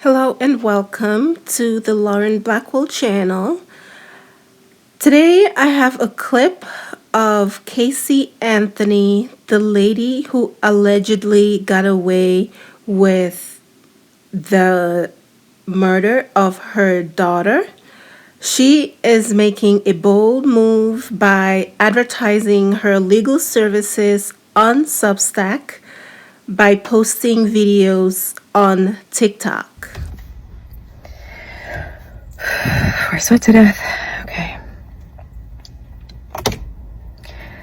Hello and welcome to the Lauren Blackwell channel. Today I have a clip of Casey Anthony, the lady who allegedly got away with the murder of her daughter. She is making a bold move by advertising her legal services on Substack by posting videos on TikTok. I sweat to death. Okay.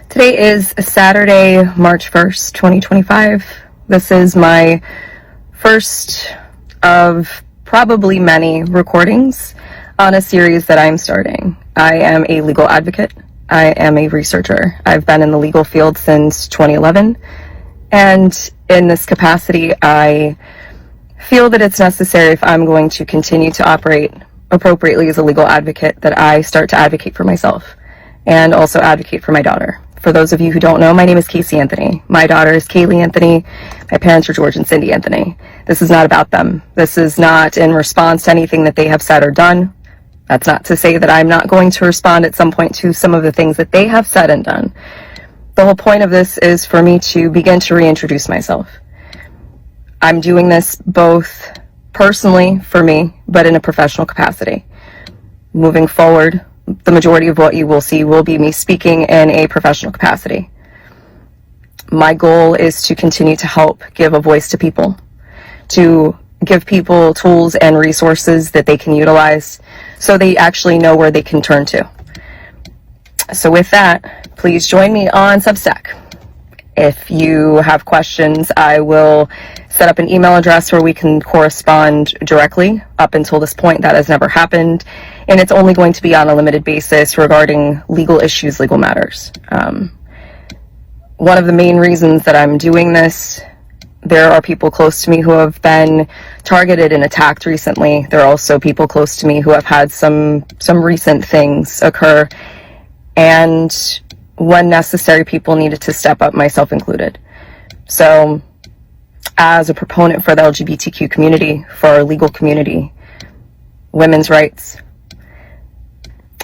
Today is Saturday, March 1st, 2025. This is my first of probably many recordings on a series that I'm starting. I am a legal advocate. I am a researcher. I've been in the legal field since 2011. And in this capacity, I feel that it's necessary, if I'm going to continue to operate appropriately as a legal advocate, that I start to advocate for myself and also advocate for my daughter. For those of you who don't know, my name is Casey Anthony. My daughter is Kaylee Anthony. My parents are George and Cindy Anthony. This is not about them. This is not in response to anything that they have said or done. That's not to say that I'm not going to respond at some point to some of the things that they have said and done. The whole point of this is for me to begin to reintroduce myself. I'm doing this both personally for me, but in a professional capacity. Moving forward, the majority of what you will see will be me speaking in a professional capacity. My goal is to continue to help give a voice to people, to give people tools and resources that they can utilize so they actually know where they can turn to. So with that, please join me on Substack. If you have questions, I will set up an email address where we can correspond directly. Up until this point, that has never happened, and it's only going to be on a limited basis regarding legal issues, legal matters. One of the main reasons that I'm doing this, there are people close to me who have been targeted and attacked recently. There are also people close to me who have had some recent things occur, and when necessary, people needed to step up, myself included. So as a proponent for the LGBTQ community, for our legal community, women's rights,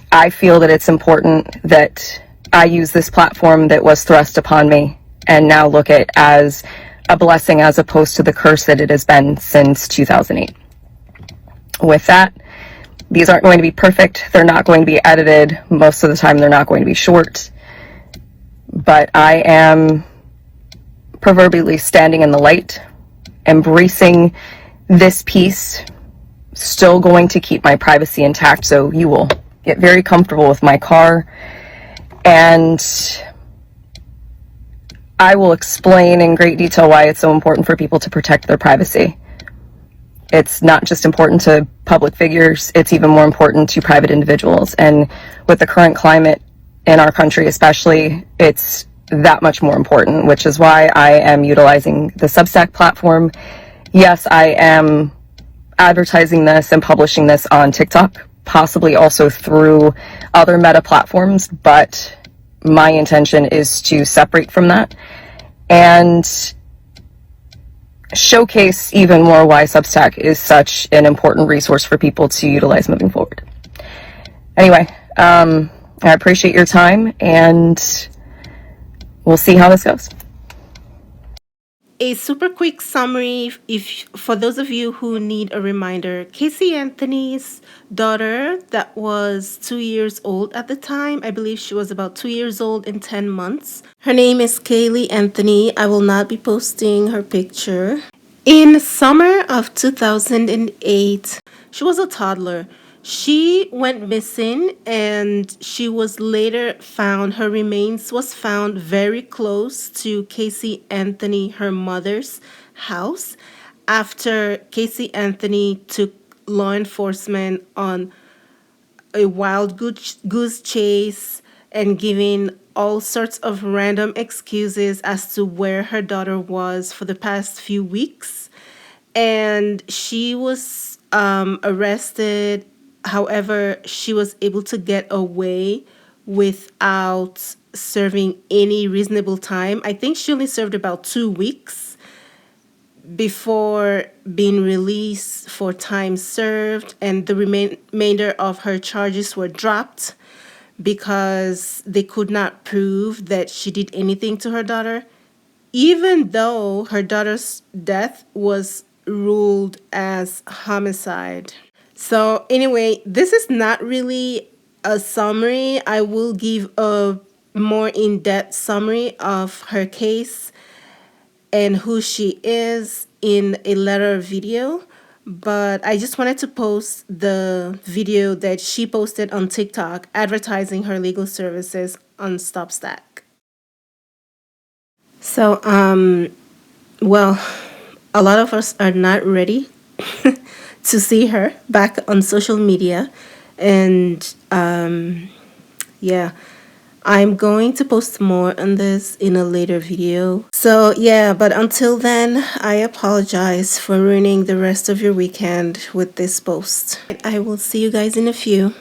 I feel that it's important that I use this platform that was thrust upon me and now look at as a blessing as opposed to the curse that it has been since 2008. With that, these aren't going to be perfect. They're not going to be edited. Most of the time, they're not going to be short. But I am proverbially standing in the light, embracing this piece, still going to keep my privacy intact, so you will get very comfortable with my car, and I will explain in great detail why it's so important for people to protect their privacy. It's not just important to public figures, it's even more important to private individuals. And with the current climate in our country especially, it's that much more important, which is why I am utilizing the Substack platform. Yes, I am advertising this and publishing this on TikTok, possibly also through other meta platforms, but my intention is to separate from that and showcase even more why Substack is such an important resource for people to utilize moving forward. Anyway, I appreciate your time, and we'll see how this goes. A super quick summary, if for those of you who need a reminder. Casey Anthony's daughter, that was 2 years old at the time, I believe she was about 2 years old in 10 months. Her name is Kaylee Anthony. I will not be posting her picture. In summer of 2008, she was a toddler. She went missing, and she was later found. Her remains was found very close to Casey Anthony, her mother's house, after Casey Anthony took law enforcement on a wild goose chase and giving all sorts of random excuses as to where her daughter was for the past few weeks. And she was arrested. However, she was able to get away without serving any reasonable time. I think she only served about 2 weeks. before being released for time served, and the remainder of her charges were dropped because they could not prove that she did anything to her daughter, even though her daughter's death was ruled as homicide. So, anyway, this is not really a summary. I will give a more in depth summary of her case and who she is in a later video. But I just wanted to post the video that she posted on TikTok advertising her legal services on StopStack. So, well, a lot of us are not ready to see her back on social media. And yeah, I'm going to post more on this in a later video. So yeah, but until then, I apologize for ruining the rest of your weekend with this post. I will see you guys in a few.